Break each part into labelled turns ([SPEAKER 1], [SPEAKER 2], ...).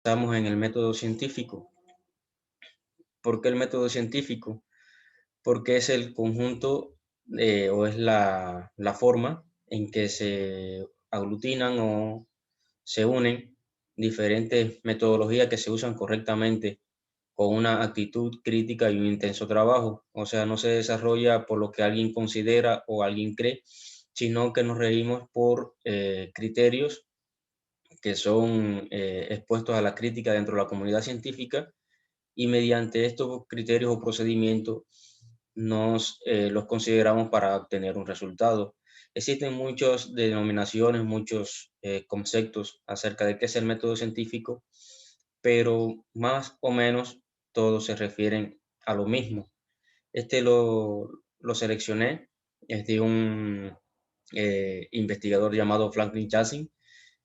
[SPEAKER 1] Estamos en el método científico. ¿Por qué el método científico? Porque es el conjunto o es la forma en que se aglutinan o se unen diferentes metodologías que se usan correctamente con una actitud crítica y un intenso trabajo. O sea, no se desarrolla por lo que alguien considera o alguien cree, sino que nos reímos por criterios que son expuestos a la crítica dentro de la comunidad científica y mediante estos criterios o procedimientos los consideramos para obtener un resultado. Existen muchas denominaciones, muchos conceptos acerca de qué es el método científico, pero más o menos todos se refieren a lo mismo. Lo seleccioné, es de un investigador llamado Franklin Jassing.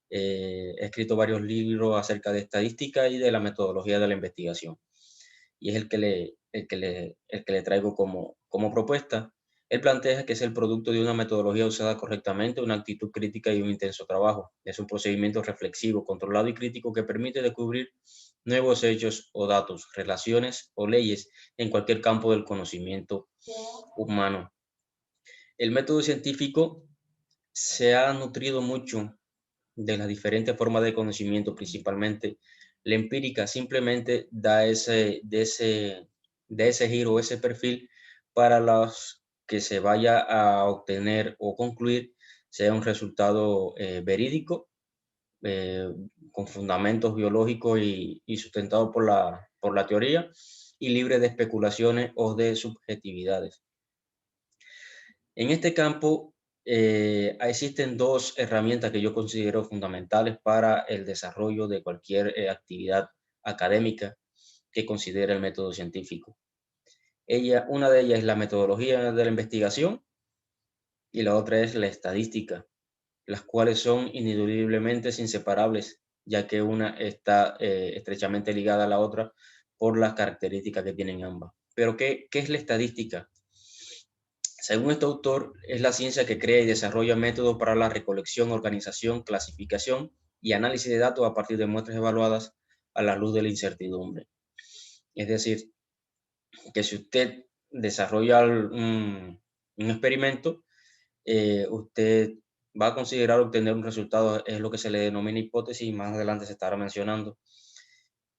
[SPEAKER 1] He escrito varios libros acerca de estadística y de la metodología de la investigación. Y es el que le traigo como propuesta. Él plantea que es el producto de una metodología usada correctamente, una actitud crítica y un intenso trabajo. Es un procedimiento reflexivo, controlado y crítico que permite descubrir nuevos hechos o datos, relaciones o leyes en cualquier campo del conocimiento humano. El método científico se ha nutrido mucho de las diferentes formas de conocimiento, principalmente la empírica, simplemente da de ese giro, ese perfil para los que se vaya a obtener o concluir sea un resultado verídico, eh, con fundamentos biológicos y sustentado por la teoría y libre de especulaciones o de subjetividades. En este campo existen dos herramientas que yo considero fundamentales para el desarrollo de cualquier actividad académica que considere el método científico. Una de ellas es la metodología de la investigación y la otra es la estadística, las cuales son ineludiblemente inseparables, ya que una está estrechamente ligada a la otra por las características que tienen ambas. Pero ¿qué es la estadística? Según este autor, es la ciencia que crea y desarrolla métodos para la recolección, organización, clasificación y análisis de datos a partir de muestras evaluadas a la luz de la incertidumbre. Es decir, que si usted desarrolla un experimento, usted va a considerar obtener un resultado, es lo que se le denomina hipótesis, y más adelante se estará mencionando,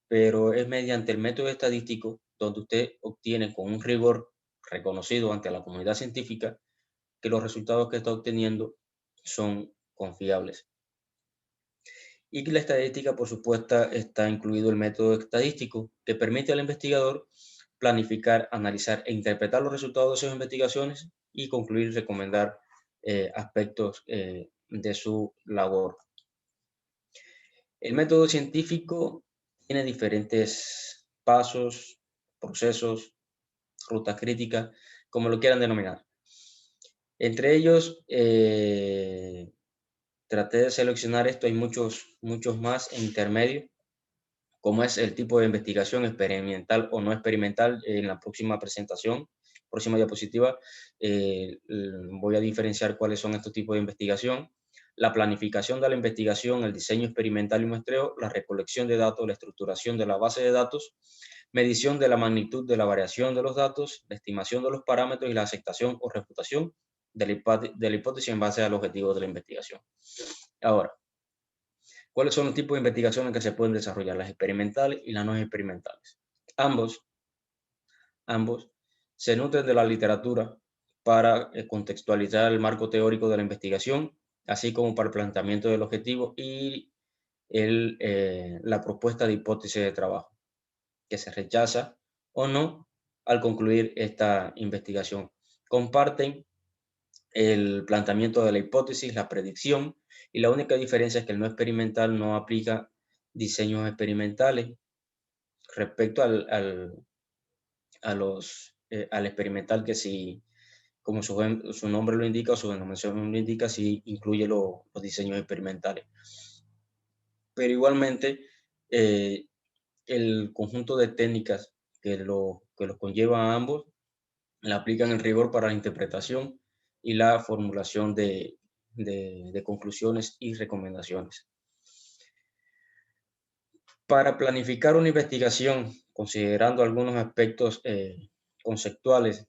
[SPEAKER 1] pero es mediante el método estadístico donde usted obtiene con un rigor reconocido ante la comunidad científica que los resultados que está obteniendo son confiables. Y que la estadística, por supuesto, está incluido el método estadístico que permite al investigador planificar, analizar e interpretar los resultados de sus investigaciones y concluir y recomendar aspectos de su labor. El método científico tiene diferentes pasos, procesos, rutas críticas, como lo quieran denominar. Entre ellos, traté de seleccionar esto, hay muchos más intermedios, como es el tipo de investigación experimental o no experimental. En la próxima presentación, próxima diapositiva, voy a diferenciar cuáles son estos tipos de investigación. La planificación de la investigación, el diseño experimental y muestreo, la recolección de datos, la estructuración de la base de datos, medición de la magnitud de la variación de los datos, la estimación de los parámetros y la aceptación o refutación de la hipótesis en base al objetivo de la investigación. Ahora, ¿cuáles son los tipos de investigaciones que se pueden desarrollar? Las experimentales y las no experimentales. Ambos, ambos se nutren de la literatura para contextualizar el marco teórico de la investigación, así como para el planteamiento del objetivo y la propuesta de hipótesis de trabajo, que se rechaza o no al concluir esta investigación. Comparten el planteamiento de la hipótesis, la predicción, y la única diferencia es que el no experimental no aplica diseños experimentales respecto al experimental, que si, como su nombre lo indica o su denominación lo indica, si incluye los diseños experimentales. Pero igualmente, eh, el conjunto de técnicas que los conlleva a ambos la aplican en rigor para la interpretación y la formulación de conclusiones y recomendaciones. Para planificar una investigación, considerando algunos aspectos conceptuales,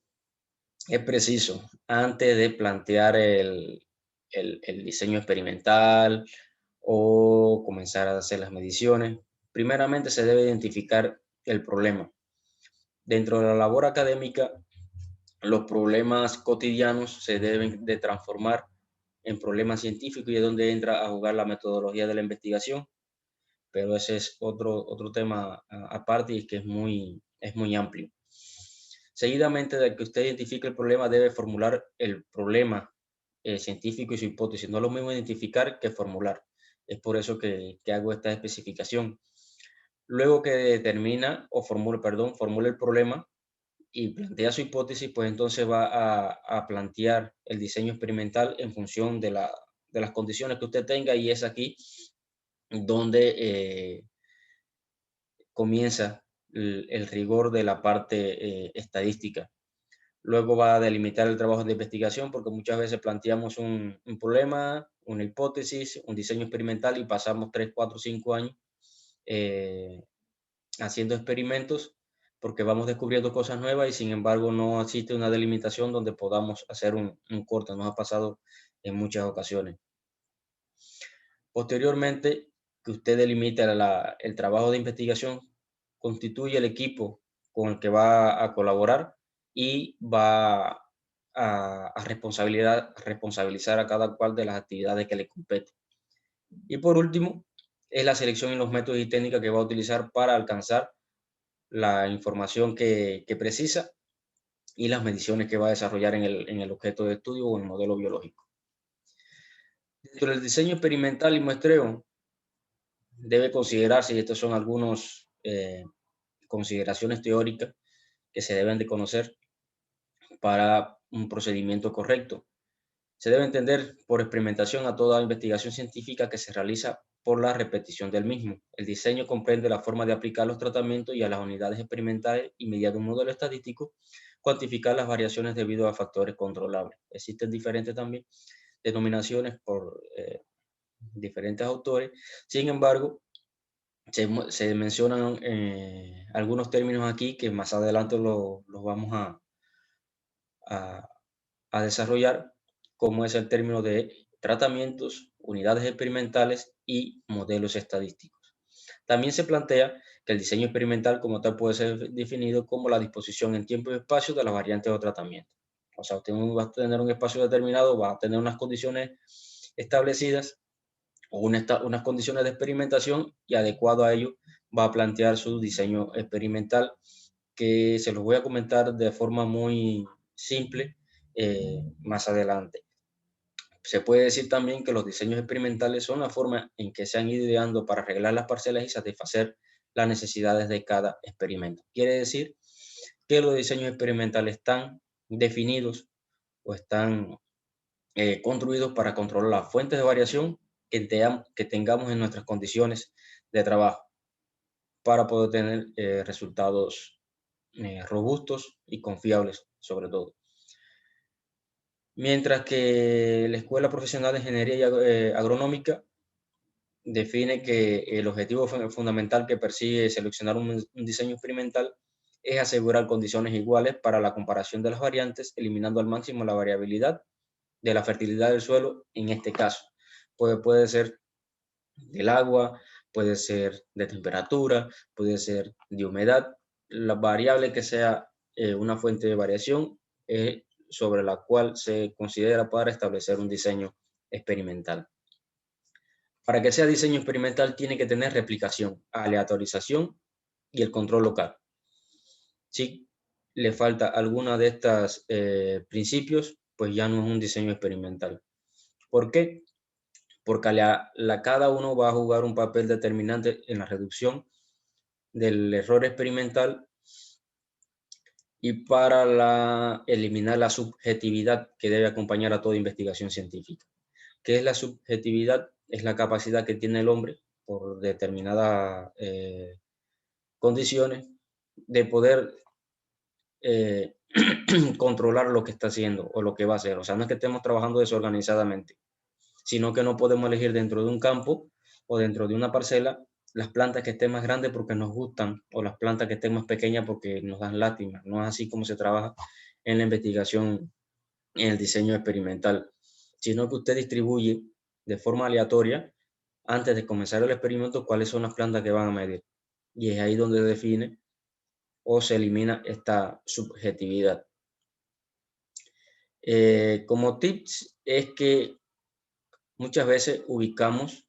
[SPEAKER 1] es preciso, antes de plantear el diseño experimental o comenzar a hacer las mediciones, primeramente se debe identificar el problema. Dentro de la labor académica, los problemas cotidianos se deben de transformar en problemas científicos y es donde entra a jugar la metodología de la investigación, pero ese es otro tema aparte y que es muy amplio. Seguidamente de que usted identifique el problema, debe formular el problema científico y su hipótesis. No es lo mismo identificar que formular. Es por eso que hago esta especificación. Luego que determina o formula, perdón, formula el problema y plantea su hipótesis, pues entonces va a plantear el diseño experimental en función de las condiciones que usted tenga y es aquí donde comienza el rigor de la parte estadística. Luego va a delimitar el trabajo de investigación porque muchas veces planteamos un problema, una hipótesis, un diseño experimental y pasamos 3, 4, 5 años eh, haciendo experimentos porque vamos descubriendo cosas nuevas y sin embargo no existe una delimitación donde podamos hacer un corte. Nos ha pasado en muchas ocasiones. Posteriormente, que usted delimite el trabajo de investigación, constituye el equipo con el que va a colaborar y va responsabilizar a cada cual de las actividades que le competen. Y por último, es la selección y los métodos y técnicas que va a utilizar para alcanzar la información que precisa y las mediciones que va a desarrollar en el objeto de estudio o en el modelo biológico. Dentro del diseño experimental y muestreo, debe considerarse, y estas son algunas consideraciones teóricas que se deben de conocer para un procedimiento correcto. Se debe entender por experimentación a toda investigación científica que se realiza por la repetición del mismo. El diseño comprende la forma de aplicar los tratamientos y a las unidades experimentales y mediante un modelo estadístico cuantificar las variaciones debido a factores controlables. Existen diferentes también denominaciones por diferentes autores. Sin embargo, se mencionan algunos términos aquí que más adelante los vamos a, a desarrollar, como es el término de tratamientos, unidades experimentales y modelos estadísticos. También se plantea que el diseño experimental como tal puede ser definido como la disposición en tiempo y espacio de las variantes o tratamientos. O sea, usted va a tener un espacio determinado, va a tener unas condiciones establecidas o unas condiciones de experimentación y adecuado a ello va a plantear su diseño experimental, que se los voy a comentar de forma muy simple más adelante. Se puede decir también que los diseños experimentales son la forma en que se han ido ideando para arreglar las parcelas y satisfacer las necesidades de cada experimento. Quiere decir que los diseños experimentales están definidos o están construidos para controlar las fuentes de variación que tengamos en nuestras condiciones de trabajo para poder tener resultados robustos y confiables sobre todo. Mientras que la Escuela Profesional de Ingeniería Agronómica define que el objetivo fundamental que persigue seleccionar un diseño experimental es asegurar condiciones iguales para la comparación de las variantes, eliminando al máximo la variabilidad de la fertilidad del suelo en este caso. Puede ser del agua, puede ser de temperatura, puede ser de humedad. La variable que sea una fuente de variación sobre la cual se considera para establecer un diseño experimental. Para que sea diseño experimental tiene que tener replicación, aleatorización y el control local. Si le falta alguna de estos principios, pues ya no es un diseño experimental. ¿Por qué? Porque cada uno va a jugar un papel determinante en la reducción del error experimental y para eliminar la subjetividad que debe acompañar a toda investigación científica. ¿Qué es la subjetividad? Es la capacidad que tiene el hombre por determinadas condiciones de poder controlar lo que está haciendo o lo que va a hacer. O sea, no es que estemos trabajando desorganizadamente, sino que no podemos elegir dentro de un campo o dentro de una parcela las plantas que estén más grandes porque nos gustan o las plantas que estén más pequeñas porque nos dan lástima. No es así como se trabaja en la investigación, en el diseño experimental, sino que usted distribuye de forma aleatoria antes de comenzar el experimento cuáles son las plantas que van a medir. Y es ahí donde define o se elimina esta subjetividad. Como tips es que muchas veces ubicamos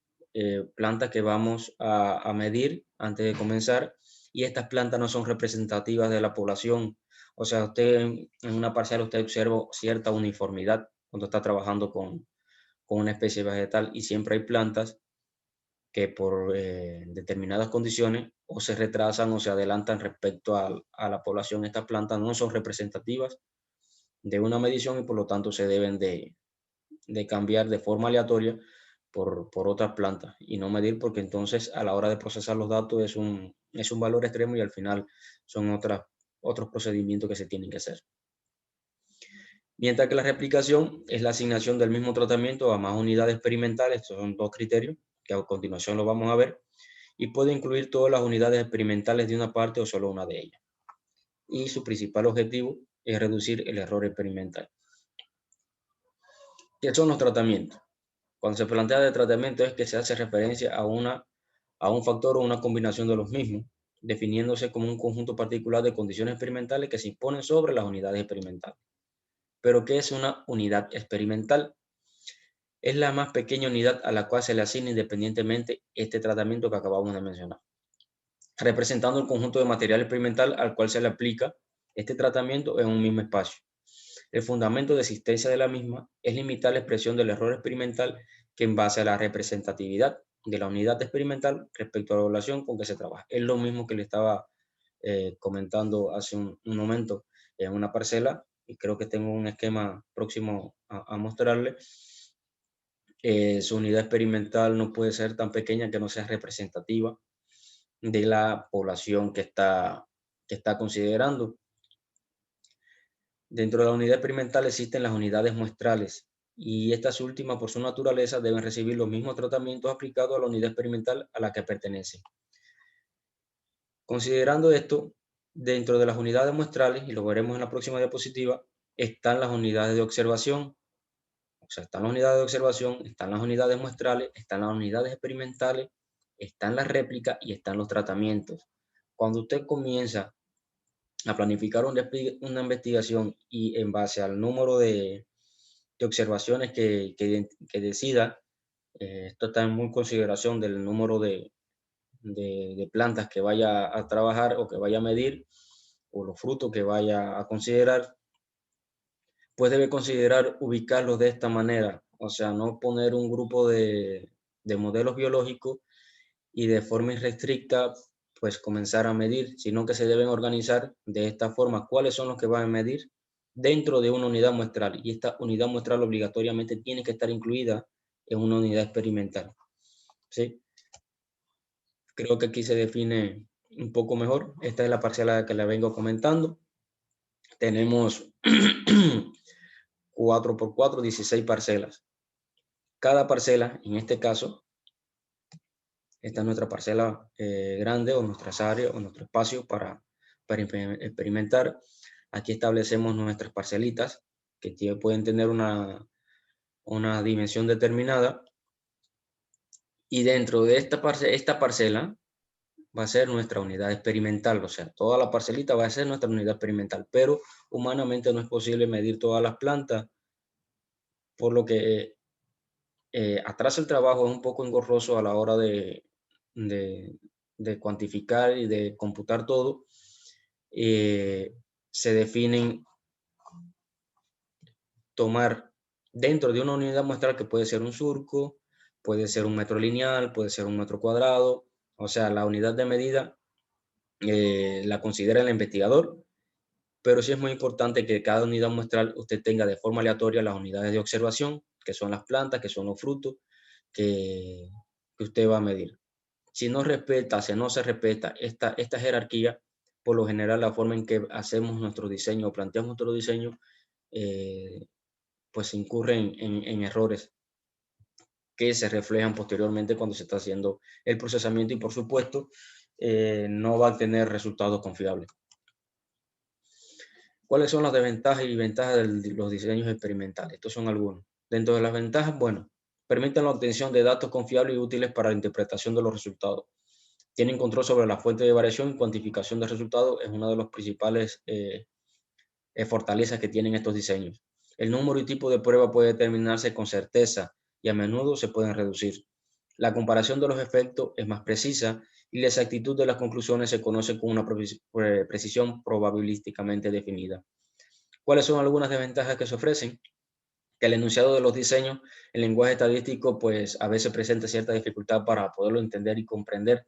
[SPEAKER 1] plantas que vamos a medir antes de comenzar y estas plantas no son representativas de la población. O sea, usted en una parcela usted observa cierta uniformidad cuando está trabajando con una especie vegetal y siempre hay plantas que por determinadas condiciones o se retrasan o se adelantan respecto a la población. Estas plantas no son representativas de una medición y por lo tanto se deben de cambiar de forma aleatoria por otras plantas y no medir porque entonces a la hora de procesar los datos es un valor extremo y al final son otros procedimientos que se tienen que hacer. Mientras que la replicación es la asignación del mismo tratamiento a más unidades experimentales, estos son dos criterios que a continuación lo vamos a ver, y puede incluir todas las unidades experimentales de una parte o solo una de ellas. Y su principal objetivo es reducir el error experimental. ¿Qué son los tratamientos? Cuando se plantea de tratamiento es que se hace referencia a un factor o una combinación de los mismos, definiéndose como un conjunto particular de condiciones experimentales que se imponen sobre las unidades experimentales. ¿Pero qué es una unidad experimental? Es la más pequeña unidad a la cual se le asigna independientemente este tratamiento que acabamos de mencionar, representando el conjunto de material experimental al cual se le aplica este tratamiento en un mismo espacio. El fundamento de existencia de la misma es limitar la expresión del error experimental que en base a la representatividad de la unidad experimental respecto a la población con que se trabaja. Es lo mismo que le estaba comentando hace un momento en una parcela, y creo que tengo un esquema próximo a mostrarle. Su unidad experimental no puede ser tan pequeña que no sea representativa de la población que está considerando. Dentro de la unidad experimental existen las unidades muestrales y estas últimas, por su naturaleza, deben recibir los mismos tratamientos aplicados a la unidad experimental a la que pertenecen. Considerando esto, dentro de las unidades muestrales, y lo veremos en la próxima diapositiva, están las unidades de observación. O sea, están las unidades de observación, están las unidades muestrales, están las unidades experimentales, están las réplicas y están los tratamientos. Cuando usted comienza a planificar una investigación y en base al número de observaciones que decida, esto está en muy consideración del número de plantas que vaya a trabajar o que vaya a medir o los frutos que vaya a considerar, pues debe considerar ubicarlos de esta manera, o sea, no poner un grupo de modelos biológicos y de forma irrestricta, pues comenzar a medir, sino que se deben organizar de esta forma. ¿Cuáles son los que van a medir? Dentro de una unidad muestral, y esta unidad muestral obligatoriamente tiene que estar incluida en una unidad experimental. ¿Sí? Creo que aquí se define un poco mejor. Esta es la parcela que le vengo comentando. Tenemos 4x4, 16 parcelas. Cada parcela, en este caso, esta es nuestra parcela grande o nuestras áreas o nuestro espacio para experimentar. Aquí establecemos nuestras parcelitas que pueden tener una dimensión determinada y dentro de esta parcela va a ser nuestra unidad experimental, o sea, toda la parcelita va a ser nuestra unidad experimental, pero humanamente no es posible medir todas las plantas, por lo que atrás el trabajo es un poco engorroso a la hora de, de cuantificar y de computar todo. Se definen tomar dentro de una unidad muestral que puede ser un surco, puede ser un metro lineal, puede ser un metro cuadrado, o sea, la unidad de medida la considera el investigador, pero sí es muy importante que cada unidad muestral usted tenga de forma aleatoria las unidades de observación, que son las plantas, que son los frutos, que, que usted va a medir. Si no respeta, si no se respeta esta jerarquía, por lo general la forma en que hacemos nuestro diseño o planteamos nuestro diseño, pues incurre en errores que se reflejan posteriormente cuando se está haciendo el procesamiento y, por supuesto, no va a tener resultados confiables. ¿Cuáles son las desventajas y ventajas de los diseños experimentales? Estos son algunos. Dentro de las ventajas, bueno, permiten la obtención de datos confiables y útiles para la interpretación de los resultados. Tienen control sobre la fuente de variación y cuantificación de resultados. Es una de las principales fortalezas que tienen estos diseños. El número y tipo de prueba puede determinarse con certeza y a menudo se pueden reducir. La comparación de los efectos es más precisa y la exactitud de las conclusiones se conoce con una precisión probabilísticamente definida. ¿Cuáles son algunas desventajas que se ofrecen? Que el enunciado de los diseños en lenguaje estadístico pues a veces presenta cierta dificultad para poderlo entender y comprender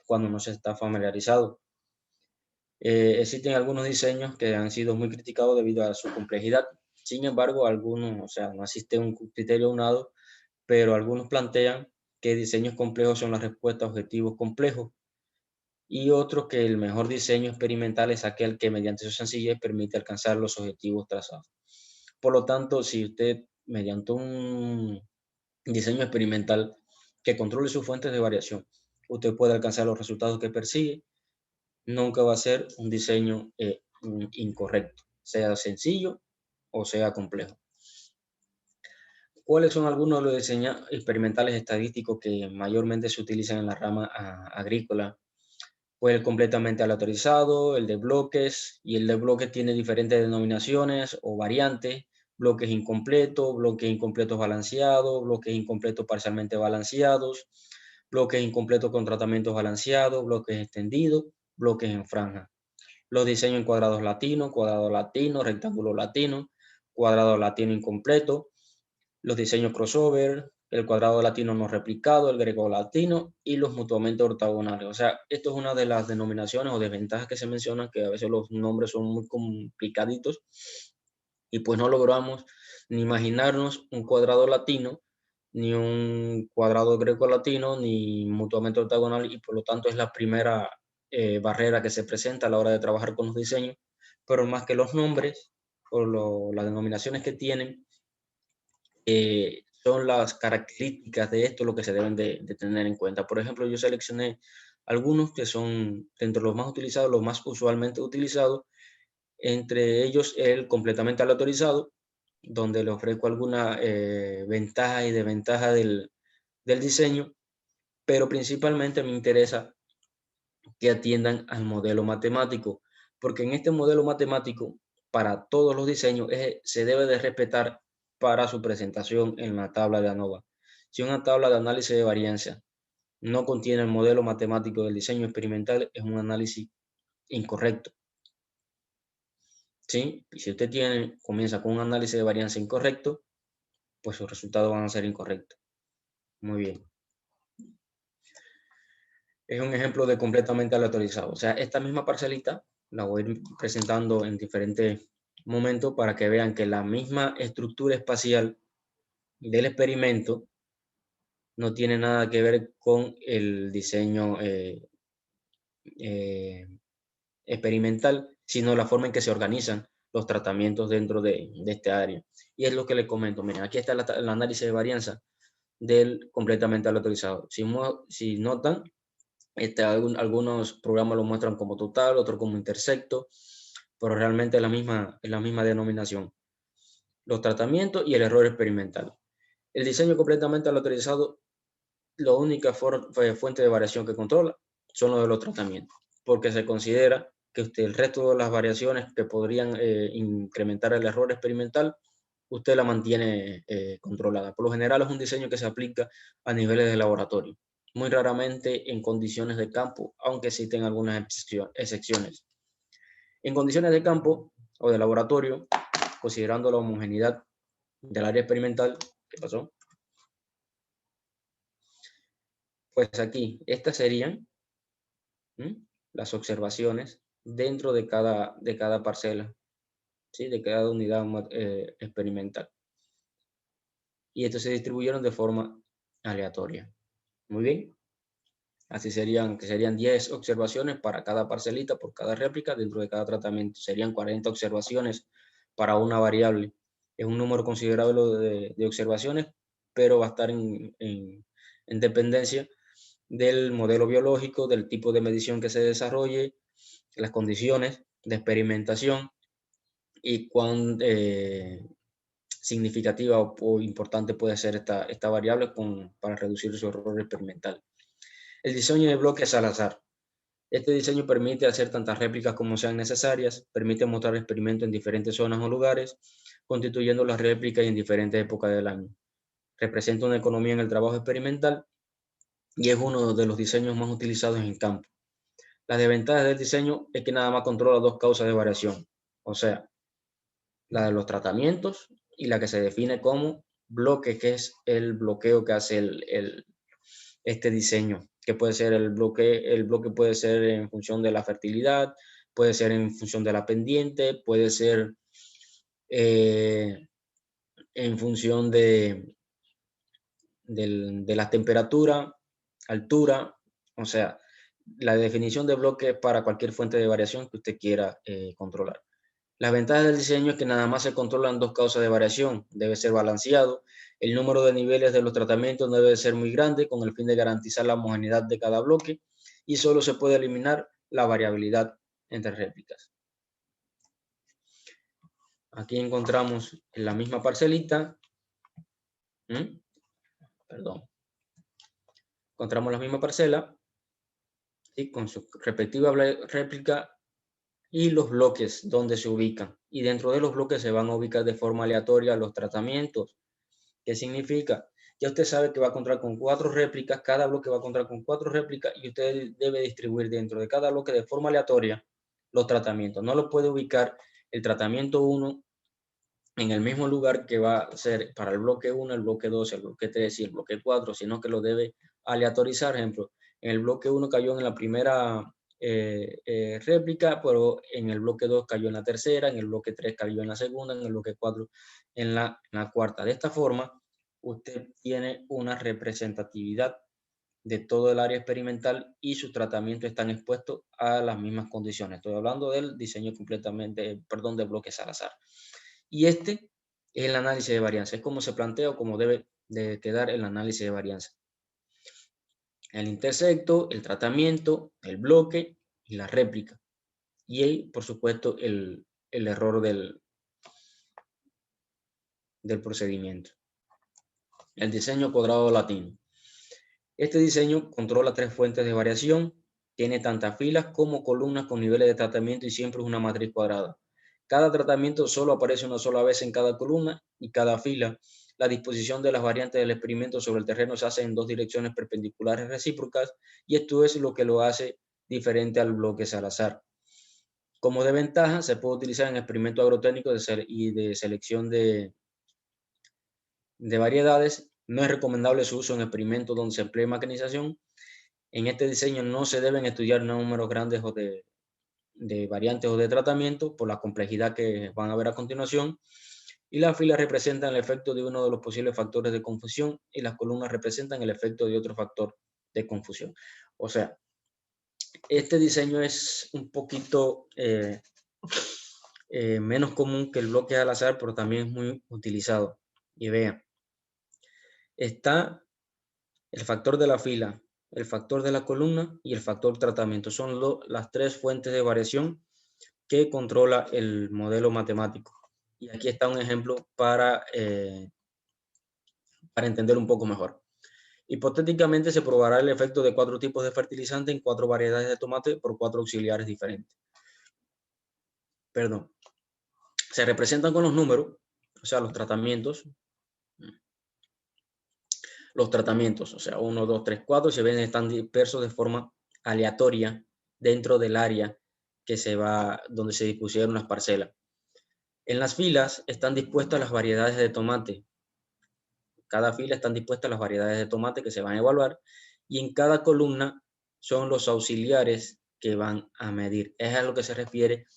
[SPEAKER 1] cuando no se está familiarizado. Existen algunos diseños que han sido muy criticados debido a su complejidad. Sin embargo, algunos, o sea, no existe un criterio unado, pero algunos plantean que diseños complejos son la respuesta a objetivos complejos y otros que el mejor diseño experimental es aquel que mediante su sencillez permite alcanzar los objetivos trazados. Por lo tanto, si usted mediante un diseño experimental que controle sus fuentes de variación, usted puede alcanzar los resultados que persigue, nunca va a ser un diseño incorrecto, sea sencillo o sea complejo. ¿Cuáles son algunos de los diseños experimentales estadísticos que mayormente se utilizan en la rama agrícola? Pues el completamente aleatorizado, el de bloques, y el de bloques tiene diferentes denominaciones o variantes: bloques incompletos balanceados, bloques incompletos parcialmente balanceados, bloques incompletos con tratamientos balanceados, bloques extendidos, bloques en franja. Los diseños en cuadrado latino, rectángulo latino, cuadrado latino incompleto, los diseños crossover, el cuadrado latino no replicado, el greco latino y los mutuamente ortogonales. O sea, esto es una de las denominaciones o desventajas que se mencionan, que a veces los nombres son muy complicaditos y pues no logramos ni imaginarnos un cuadrado latino, ni un cuadrado greco latino, ni mutuamente ortogonal, y por lo tanto es la primera barrera que se presenta a la hora de trabajar con los diseños, pero más que los nombres o las denominaciones que tienen, son las características de esto lo que se deben de tener en cuenta. Por ejemplo, yo seleccioné algunos que son dentro de los más utilizados, los más usualmente utilizados, entre ellos el completamente aleatorizado, donde le ofrezco alguna ventaja y desventaja del diseño, pero principalmente me interesa que atiendan al modelo matemático, porque en este modelo matemático, para todos los diseños, se debe de respetar para su presentación en la tabla de ANOVA. Si una tabla de análisis de varianza no contiene el modelo matemático del diseño experimental, es un análisis incorrecto. ¿Sí? Y si usted comienza con un análisis de varianza incorrecto, pues sus resultados van a ser incorrectos. Muy bien. Es un ejemplo de completamente aleatorizado. O sea, esta misma parcelita la voy a ir presentando en diferentes momentos para que vean que la misma estructura espacial del experimento no tiene nada que ver con el diseño experimental, sino la forma en que se organizan los tratamientos dentro de este área. Y es lo que les comento. Miren, aquí está el análisis de varianza del completamente aleatorizado. Si notan, algunos programas lo muestran como total, otros como intersecto, pero realmente es la misma denominación. Los tratamientos y el error experimental. El diseño completamente aleatorizado, la única fuente de variación que controla son los de los tratamientos, porque se considera que el resto de las variaciones que podrían incrementar el error experimental, usted la mantiene controlada. Por lo general es un diseño que se aplica a niveles de laboratorio, muy raramente en condiciones de campo, aunque existen algunas excepciones. En condiciones de campo o de laboratorio, considerando la homogeneidad del área experimental, ¿qué pasó? Pues aquí, estas serían las observaciones dentro de cada parcela, ¿sí? De cada unidad experimental. Y estos se distribuyeron de forma aleatoria. Muy bien. Así serían 10 observaciones para cada parcelita, por cada réplica dentro de cada tratamiento. Serían 40 observaciones para una variable. Es un número considerable de observaciones, pero va a estar en dependencia del modelo biológico, del tipo de medición que se desarrolle, las condiciones de experimentación y cuán significativa o importante puede ser esta variable para reducir su error experimental. El diseño de bloques al azar. Este diseño permite hacer tantas réplicas como sean necesarias, permite mostrar experimentos en diferentes zonas o lugares, constituyendo las réplicas en diferentes épocas del año. Representa una economía en el trabajo experimental y es uno de los diseños más utilizados en campo. Las desventajas del diseño es que nada más controla dos causas de variación, o sea, la de los tratamientos y la que se define como bloque, que es el bloqueo que hace este diseño, que puede ser el bloque puede ser en función de la fertilidad, puede ser en función de la pendiente, puede ser en función de la temperatura, altura, o sea, la definición de bloque es para cualquier fuente de variación que usted quiera controlar. Las ventajas del diseño es que nada más se controlan dos causas de variación, debe ser balanceado, el número de niveles de los tratamientos no debe ser muy grande con el fin de garantizar la homogeneidad de cada bloque y solo se puede eliminar la variabilidad entre réplicas. Aquí encontramos en la misma parcelita, encontramos la misma parcela y con su respectiva réplica y los bloques donde se ubican. Y dentro de los bloques se van a ubicar de forma aleatoria los tratamientos. ¿Qué significa? Ya usted sabe que va a contar con 4 réplicas, cada bloque va a contar con 4 réplicas y usted debe distribuir dentro de cada bloque de forma aleatoria los tratamientos. No lo puede ubicar el tratamiento 1 en el mismo lugar que va a ser para el bloque 1, el bloque 2, el bloque 3 y el bloque 4, sino que lo debe aleatorizar. Ejemplo, en el bloque 1 cayó en la primera réplica, pero en el bloque 2 cayó en la tercera, en el bloque 3 cayó en la segunda, en el bloque 4 en la cuarta. De esta forma, usted tiene una representatividad de todo el área experimental y sus tratamientos están expuestos a las mismas condiciones. Estoy hablando del diseño de bloques al azar. Y este es el análisis de varianza, es como se plantea o como debe de quedar el análisis de varianza. El intersecto, el tratamiento, el bloque y la réplica. Y por supuesto, el error del procedimiento. El diseño cuadrado latino. Este diseño controla 3 fuentes de variación, tiene tantas filas como columnas con niveles de tratamiento y siempre es una matriz cuadrada. Cada tratamiento solo aparece una sola vez en cada columna y cada fila. La disposición de las variantes del experimento sobre el terreno se hace en 2 direcciones perpendiculares recíprocas y esto es lo que lo hace diferente al bloque Salazar. Como desventaja, se puede utilizar en experimentos agrotécnicos y de selección de variedades. No es recomendable su uso en experimentos donde se emplee mecanización. En este diseño no se deben estudiar números grandes de variantes o de tratamientos por la complejidad que van a ver a continuación. Y las filas representan el efecto de uno de los posibles factores de confusión y las columnas representan el efecto de otro factor de confusión. O sea, este diseño es un poquito menos común que el bloque al azar, pero también es muy utilizado. Y vean, está el factor de la fila, el factor de la columna y el factor tratamiento. Son las 3 fuentes de variación que controla el modelo matemático. Y aquí está un ejemplo para entender un poco mejor. Hipotéticamente se probará el efecto de 4 tipos de fertilizante en 4 variedades de tomate por 4 auxiliares diferentes. Perdón. Se representan con los números, o sea, los tratamientos. Los tratamientos, o sea, 1, 2, 3, 4, se ven, están dispersos de forma aleatoria dentro del área donde se dispusieron las parcelas. En las filas están dispuestas las variedades de tomate. Cada fila están dispuestas las variedades de tomate que se van a evaluar y en cada columna son los auxiliares que van a medir. Es a lo que se refiere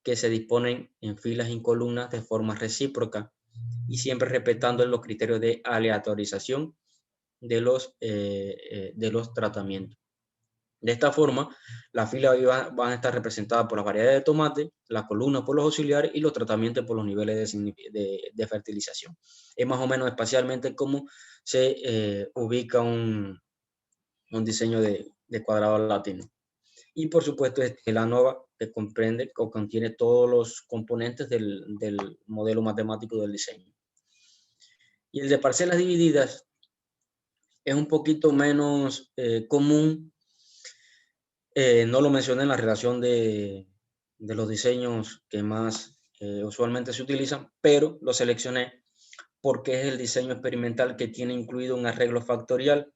[SPEAKER 1] que se disponen en filas y en columnas de forma recíproca y siempre respetando los criterios de aleatorización de los tratamientos. De esta forma, las filas van a estar representadas por las variedades de tomate, las columnas por los auxiliares y los tratamientos por los niveles de fertilización. Es más o menos espacialmente cómo se ubica un diseño de cuadrado latino. Y por supuesto, el ANOVA, que comprende o contiene todos los componentes del modelo matemático del diseño. Y el de parcelas divididas es un poquito menos común. No lo mencioné en la relación de los diseños que más usualmente se utilizan, pero lo seleccioné porque es el diseño experimental que tiene incluido un arreglo factorial,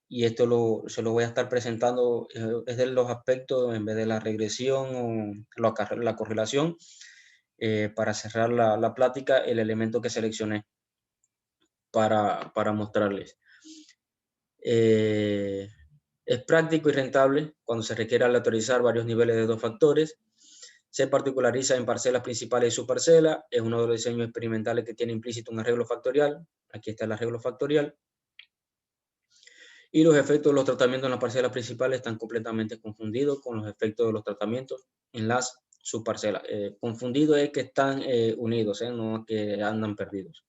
[SPEAKER 1] y esto se lo voy a estar presentando, es de los aspectos en vez de la regresión o la correlación. Para cerrar la plática, el elemento que seleccioné para mostrarles. Es práctico y rentable cuando se requiere aleatorizar varios niveles de dos factores. Se particulariza en parcelas principales y subparcelas. Es uno de los diseños experimentales que tiene implícito un arreglo factorial. Aquí está el arreglo factorial. Y los efectos de los tratamientos en las parcelas principales están completamente confundidos con los efectos de los tratamientos en las subparcelas. Confundido es que están unidos, no que andan perdidos.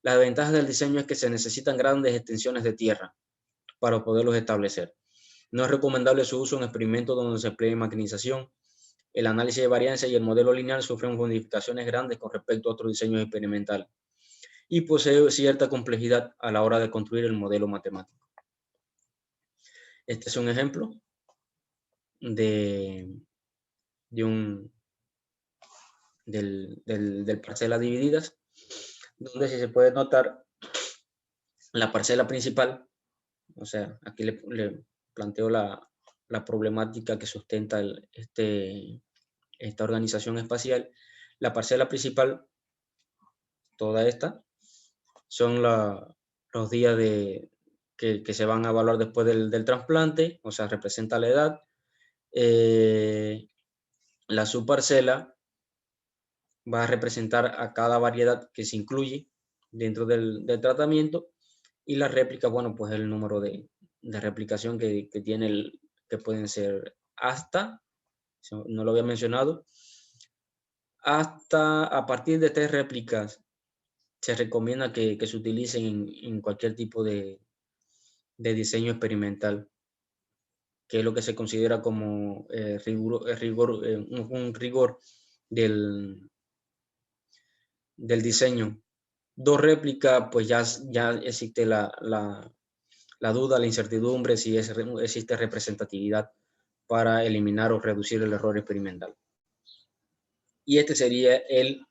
[SPEAKER 1] La ventaja del diseño es que se necesitan grandes extensiones de tierra para poderlos establecer. No es recomendable su uso en experimentos donde se emplee maquinización. El análisis de varianza y el modelo lineal sufren modificaciones grandes con respecto a otros diseños experimentales y posee cierta complejidad a la hora de construir el modelo matemático. Este es un ejemplo del parcelas divididas, donde si se puede notar la parcela principal, o sea, aquí le planteo la problemática que sustenta esta organización espacial. La parcela principal, toda esta, son los días que se van a evaluar después del trasplante, o sea, representa la edad. La subparcela va a representar a cada variedad que se incluye dentro del tratamiento, y la réplica, bueno, pues el número de replicación que tiene, que pueden ser hasta, no lo había mencionado, hasta a partir de 3 réplicas se recomienda que se utilicen en cualquier tipo de diseño experimental, que es lo que se considera como un rigor del diseño. 2 réplicas, pues ya existe la duda, la incertidumbre si existe representatividad para eliminar o reducir el error experimental. Y este sería el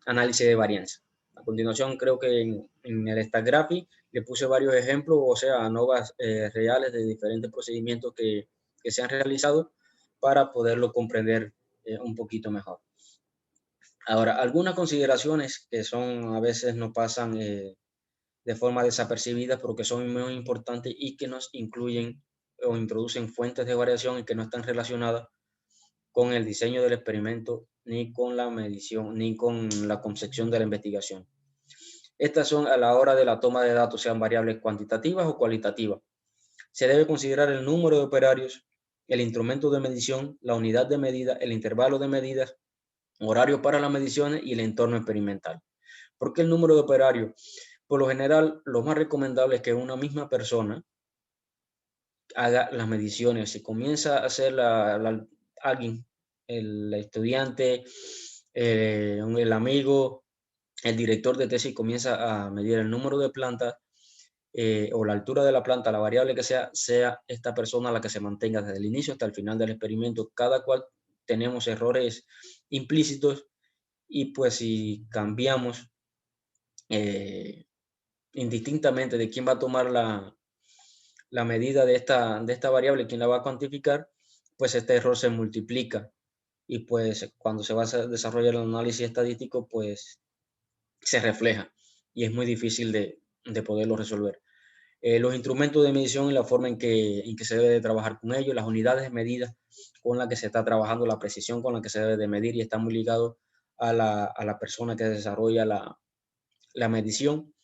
[SPEAKER 1] análisis de varianza. A continuación, creo que en el Stack Graphic le puse varios ejemplos, o sea, ANOVAs reales de diferentes procedimientos que se han realizado para poderlo comprender un poquito mejor. Ahora, algunas consideraciones que a veces no pasan de forma desapercibida, pero que son muy importantes y que nos incluyen o introducen fuentes de variación y que no están relacionadas con el diseño del experimento, ni con la medición, ni con la concepción de la investigación. Estas son a la hora de la toma de datos, sean variables cuantitativas o cualitativas. Se debe considerar el número de operarios, el instrumento de medición, la unidad de medida, el intervalo de medidas, horario para las mediciones y el entorno experimental. ¿Por qué el número de operarios? Por lo general, lo más recomendable es que una misma persona haga las mediciones. Si comienza a hacer alguien, el estudiante, el amigo, el director de tesis comienza a medir el número de plantas o la altura de la planta, la variable que sea esta persona la que se mantenga desde el inicio hasta el final del experimento. Cada cual tenemos errores implícitos, y pues si cambiamos indistintamente de quién va a tomar la medida de esta variable, quién la va a cuantificar, pues este error se multiplica, y pues cuando se va a desarrollar el análisis estadístico, pues se refleja y es muy difícil de poderlo resolver. Los instrumentos de medición y la forma en que se debe de trabajar con ellos, las unidades de medida con las que se está trabajando, la precisión con la que se debe de medir, y está muy ligado a la persona que desarrolla la medición.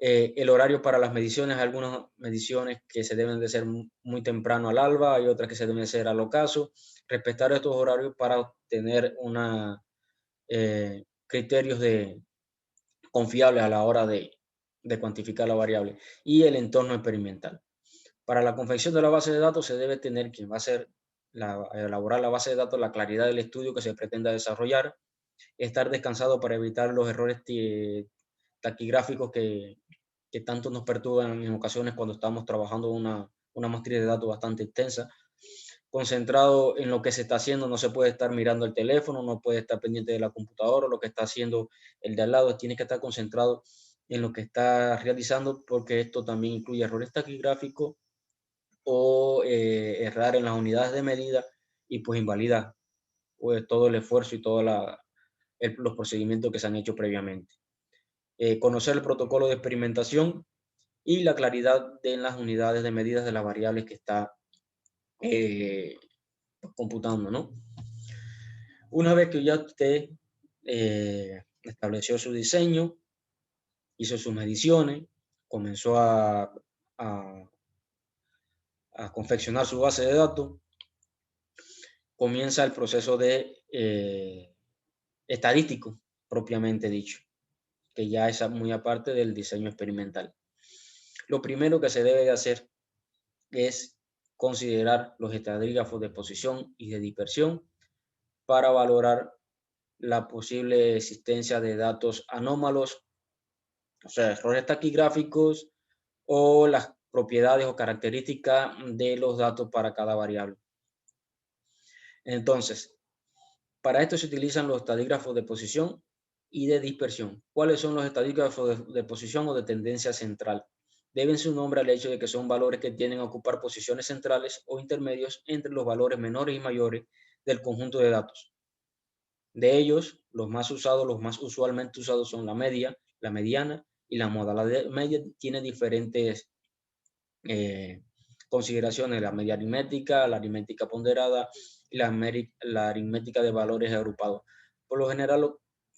[SPEAKER 1] El horario para las mediciones, algunas mediciones que se deben de ser muy temprano al alba, hay otras que se deben hacer al ocaso. Respetar estos horarios para obtener criterios confiables a la hora de cuantificar la variable. Y el entorno experimental. Para la confección de la base de datos se debe tener quien va a hacer elaborar la base de datos, la claridad del estudio que se pretenda desarrollar, estar descansado para evitar los errores taquigráficos que tanto nos perturban en ocasiones cuando estamos trabajando una maestría de datos bastante extensa. Concentrado en lo que se está haciendo, no se puede estar mirando el teléfono, no puede estar pendiente de la computadora, lo que está haciendo el de al lado, tiene que estar concentrado en lo que está realizando, porque esto también incluye errores taquigráficos o errar en las unidades de medida y pues invalida pues, todo el esfuerzo y todos los procedimientos que se han hecho previamente. Conocer el protocolo de experimentación y la claridad de las unidades de medidas de las variables que está computando, ¿no? Una vez que ya usted estableció su diseño, hizo sus mediciones, comenzó a confeccionar su base de datos, comienza el proceso de estadístico, propiamente dicho, que ya es muy aparte del diseño experimental. Lo primero que se debe de hacer es considerar los estadígrafos de posición y de dispersión para valorar la posible existencia de datos anómalos, o sea, errores taquigráficos o las propiedades o características de los datos para cada variable. Entonces, para esto se utilizan los estadígrafos de posición y de dispersión. ¿Cuáles son los estadígrafos de posición o de tendencia central? Deben su nombre al hecho de que son valores que tienden a ocupar posiciones centrales o intermedios entre los valores menores y mayores del conjunto de datos. De ellos, los más usados, los más usualmente usados son la media, la mediana y la moda. La media tiene diferentes consideraciones: la media aritmética, la aritmética ponderada y la aritmética de valores agrupados. Por lo general,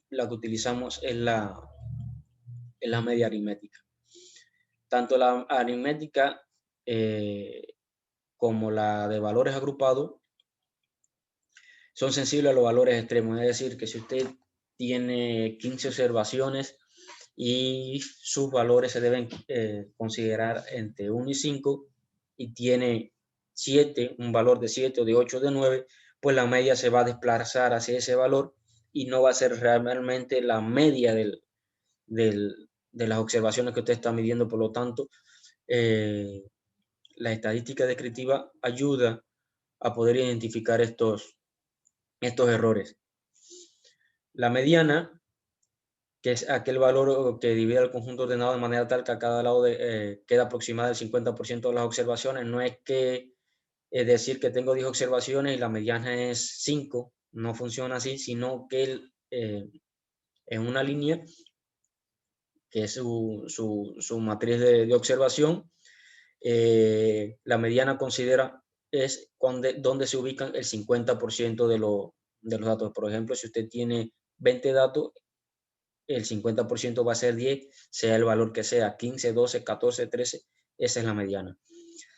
[SPEAKER 1] la que utilizamos es la media aritmética. Tanto la aritmética como la de valores agrupados son sensibles a los valores extremos. Es decir, que si usted tiene 15 observaciones y sus valores se deben considerar entre 1 y 5 y tiene 7, un valor de 7 o de 8 o de 9, pues la media se va a desplazar hacia ese valor y no va a ser realmente la media de las observaciones que usted está midiendo. Por lo tanto, la estadística descriptiva ayuda a poder identificar estos errores. La mediana, que es aquel valor que divide el conjunto ordenado de manera tal que a cada lado queda aproximada el 50% de las observaciones. No es que decir que tengo 10 observaciones y la mediana es 5, no funciona así, sino que en una línea, que es su matriz de observación, la mediana considera es donde se ubican el 50% de los datos. Por ejemplo, si usted tiene 20 datos, el 50% va a ser 10, sea el valor que sea, 15, 12, 14, 13, esa es la mediana.